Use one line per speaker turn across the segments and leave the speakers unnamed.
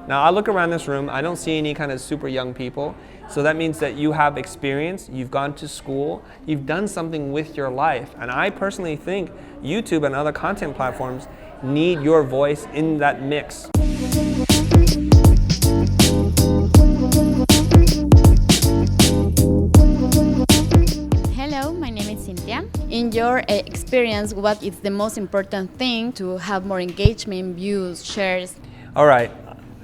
Now I look around this room, I don't see any kind of super young people. So that means that you have experience, you've gone to school, you've done something with your life. And I personally think YouTube and other content platforms need your voice in that mix.
Hello, my name is Cynthia. In your experience, what is the most important thing to have more engagement, views, shares?
All right,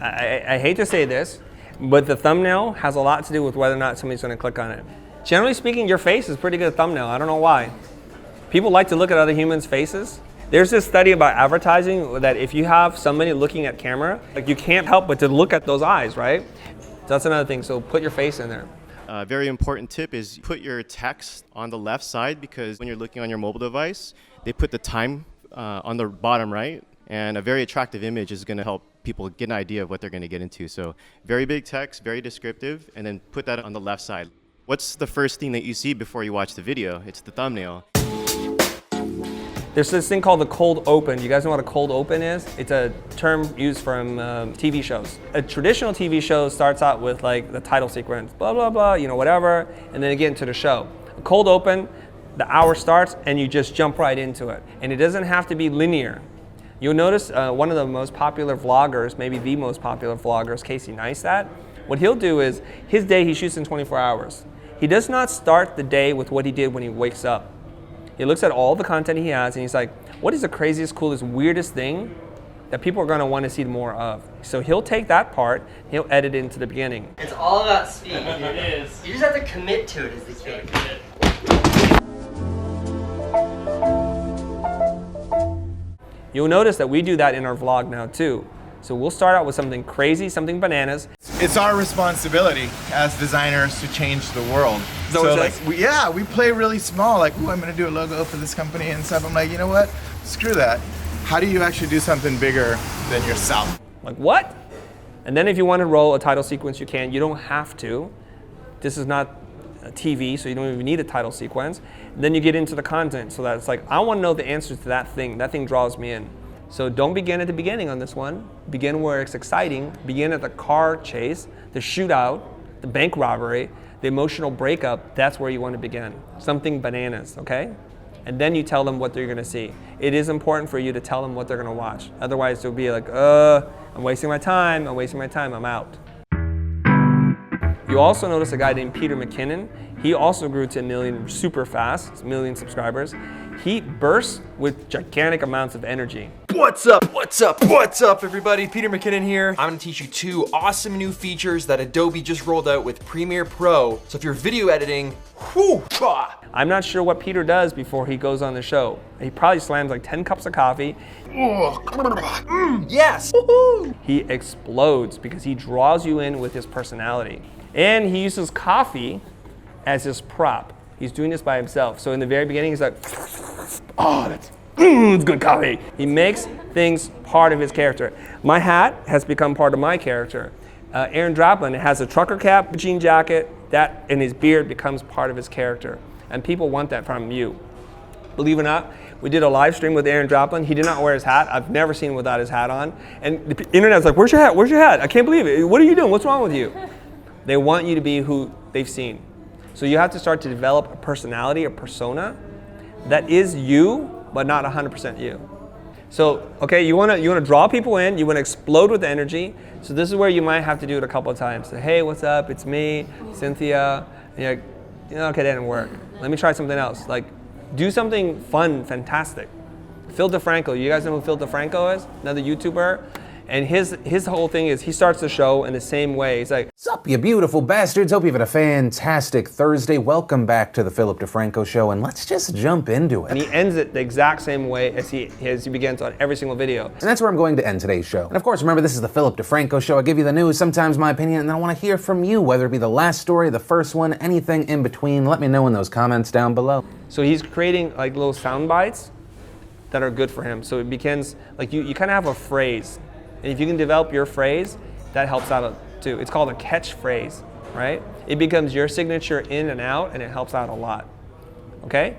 I hate to say this, but the thumbnail has a lot to do with whether or not somebody's going to click on it. Generally speaking, your face is a pretty good thumbnail. I don't know why. People like to look at other humans' faces. There's this study about advertising that if you have somebody looking at camera, like you can't help but to look at those eyes, right? That's another thing, so put your face in there.
A very important tip is put your text on the left side, because when you're looking on your mobile device, they put the time on the bottom right, and a very attractive image is going to help people get an idea of what they're going to get into. So very big text, very descriptive, and then put that on the left side. What's the first thing that you see before you watch the video? It's the thumbnail.
There's this thing called the cold open. You guys know what a cold open is? It's a term used from TV shows. A traditional TV show starts out with like the title sequence, blah, blah, blah, you know, whatever, and then you get into the show. A cold open, the hour starts and you just jump right into it. And it doesn't have to be linear. You'll notice one of the most popular vloggers, maybe the most popular vlogger, is Casey Neistat. What he'll do is, his day he shoots in 24 hours. He does not start the day with what he did when he wakes up. He looks at all the content he has and he's like, what is the craziest, coolest, weirdest thing that people are going to want to see more of? So he'll take that part, he'll edit it into the beginning.
It's all about speed.
It is.
You just have to commit to it as the kid.
You'll notice that we do that in our vlog now too. So we'll start out with something crazy, something bananas.
It's our responsibility as designers to change the world.
So
like, we play really small, like, ooh, I'm gonna do a logo for this company and stuff. I'm like, you know what? Screw that. How do you actually do something bigger than yourself?
Like what? And then if you want to roll a title sequence, you can. You don't have to. This is not a TV, so you don't even need a title sequence. And then you get into the content, so that it's like, I want to know the answers to that thing. That thing draws me in. So don't begin at the beginning on this one. Begin where it's exciting. Begin at the car chase, the shootout, the bank robbery, the emotional breakup. That's where you want to begin. Something bananas, okay? And then you tell them what they're going to see. It is important for you to tell them what they're going to watch. Otherwise, they'll be like, I'm wasting my time, I'm out. You also notice a guy named Peter McKinnon. He also grew to 1 million super fast, 1 million subscribers. He bursts with gigantic amounts of energy.
What's up? What's up? What's up, everybody? Peter McKinnon here. I'm gonna teach you 2 awesome new features that Adobe just rolled out with Premiere Pro. So if you're video editing,
I'm not sure what Peter does before he goes on the show. He probably slams like 10 cups of coffee.
Yes!
He explodes because he draws you in with his personality. And he uses coffee as his prop. He's doing this by himself. So in the very beginning, he's like, oh, it's good coffee. He makes things part of his character. My hat has become part of my character. Aaron Draplin has a trucker cap, jean jacket, that and his beard becomes part of his character. And people want that from you. Believe it or not, we did a live stream with Aaron Draplin. He did not wear his hat. I've never seen him without his hat on. And the internet's like, where's your hat? Where's your hat? I can't believe it. What are you doing? What's wrong with you? They want you to be who they've seen. So you have to start to develop a personality, a persona that is you, but not 100% you. So, okay, you wanna draw people in, you wanna explode with energy. So this is where you might have to do it a couple of times. So, hey, what's up? It's me, Cynthia. And you're like, okay, that didn't work. Let me try something else. Like, do something fun, fantastic. Phil DeFranco, you guys know who Phil DeFranco is? Another YouTuber. And his whole thing is he starts the show in the same way. He's like,
Sup, you beautiful bastards. Hope you've had a fantastic Thursday. Welcome back to the Philip DeFranco Show, and let's just jump into it.
and he ends it the exact same way as he begins on every single video.
And that's where I'm going to end today's show. And of course, remember, this is the Philip DeFranco Show. I give you the news, sometimes my opinion, and then I want to hear from you, whether it be the last story, the first one, anything in between. Let me know in those comments down below.
So he's creating like little sound bites that are good for him. So it begins, like you kind of have a phrase. And if you can develop your phrase, that helps out too. It's called a catchphrase, right? It becomes your signature in and out, and it helps out a lot, okay?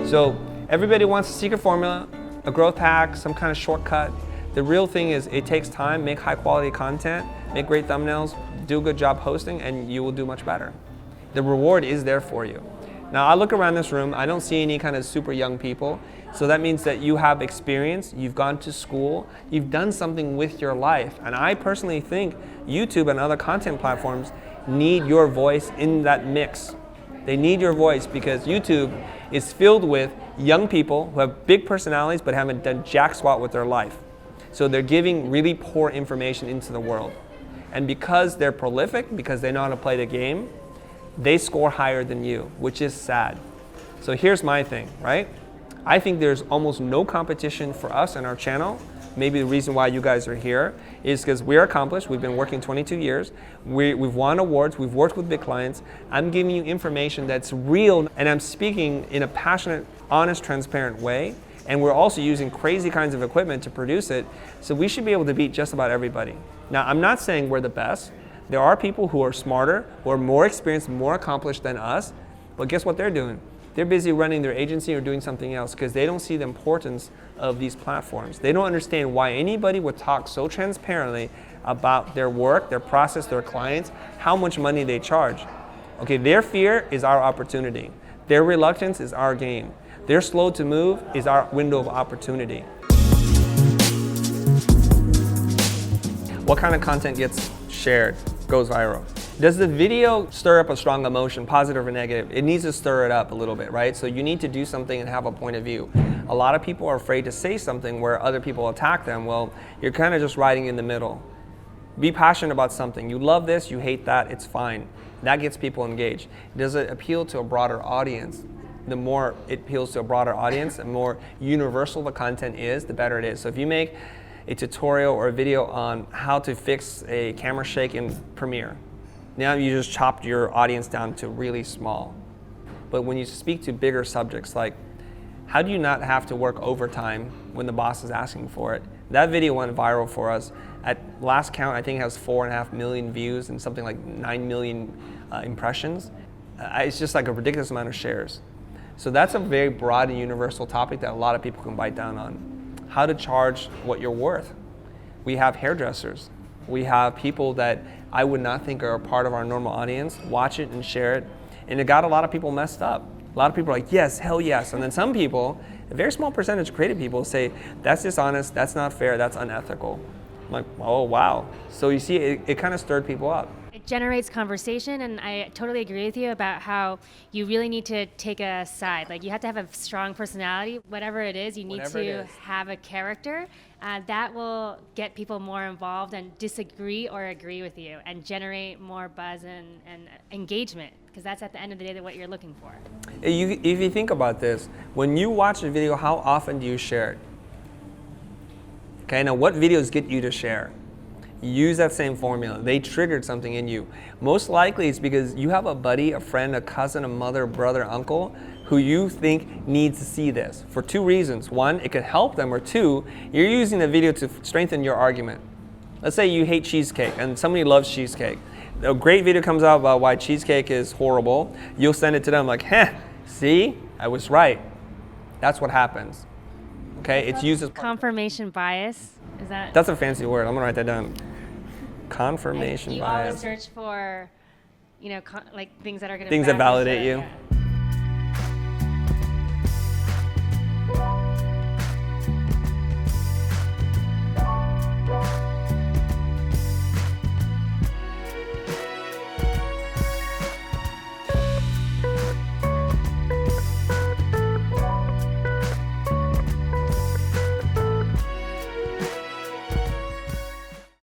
So everybody wants a secret formula, a growth hack, some kind of shortcut The real thing is it takes time, make high quality content, make great thumbnails, do a good job hosting, and you will do much better. The reward is there for you. Now I look around this room, I don't see any kind of super young people, so that means that you have experience, you've gone to school, you've done something with your life. And I personally think YouTube and other content platforms need your voice in that mix. They need your voice because YouTube is filled with young people who have big personalities but haven't done jack squat with their life. So they're giving really poor information into the world. And because they're prolific, because they know how to play the game, they score higher than you, which is sad. So here's my thing, right? I think there's almost no competition for us and our channel. Maybe the reason why you guys are here is because we're accomplished. We've been working 22 years. We've won awards. We've worked with big clients. I'm giving you information that's real, and I'm speaking in a passionate, honest, transparent way. And we're also using crazy kinds of equipment to produce it. So we should be able to beat just about everybody. Now, I'm not saying we're the best. There are people who are smarter, who are more experienced, more accomplished than us. But guess what they're doing? They're busy running their agency or doing something else because they don't see the importance of these platforms. They don't understand why anybody would talk so transparently about their work, their process, their clients, how much money they charge. Okay, their fear is our opportunity. Their reluctance is our game. Their slow to move is our window of opportunity. What kind of content gets shared, goes viral? Does the video stir up a strong emotion, positive or negative? It needs to stir it up a little bit, right? So you need to do something and have a point of view. A lot of people are afraid to say something where other people attack them. Well, you're kind of just riding in the middle. Be passionate about something. You love this, you hate that, it's fine. That gets people engaged. Does it appeal to a broader audience? The more it appeals to a broader audience, the more universal the content is, the better it is. So if you make a tutorial or a video on how to fix a camera shake in Premiere, now you just chopped your audience down to really small. But when you speak to bigger subjects like, how do you not have to work overtime when the boss is asking for it? That video went viral for us. At last count, I think it has 4.5 million views and something like 9 million impressions. It's just like a ridiculous amount of shares. So that's a very broad and universal topic that a lot of people can bite down on. How to charge what you're worth. We have hairdressers. We have people that I would not think are a part of our normal audience, watch it and share it. And it got a lot of people messed up. A lot of people are like, yes, hell yes. And then some people, a very small percentage of creative people say, that's dishonest, that's not fair, that's unethical. I'm like, oh, wow. So you see, it kind of stirred people up.
It generates conversation, and I totally agree with you about how you really need to take a side. Like, you have to have a strong personality. Whatever it is, you need to have a character. That will get people more involved and disagree or agree with you and generate more buzz and engagement, because that's at the end of the day what you're looking for.
If you think about this, when you watch a video, how often do you share it? Okay, now what videos get you to share? Use that same formula. They triggered something in you. Most likely it's because you have a buddy, a friend, a cousin, a mother, brother, uncle who you think needs to see this for two reasons. One, it could help them, or two, you're using the video to strengthen your argument. Let's say you hate cheesecake and somebody loves cheesecake. A great video comes out about why cheesecake is horrible. You'll send it to them like, see, I was right. That's what happens. Okay, it's used as
confirmation bias. Is that?
That's a fancy word. I'm gonna write that down. Confirmation bias.
You always search for, like things that are gonna
things that validate you.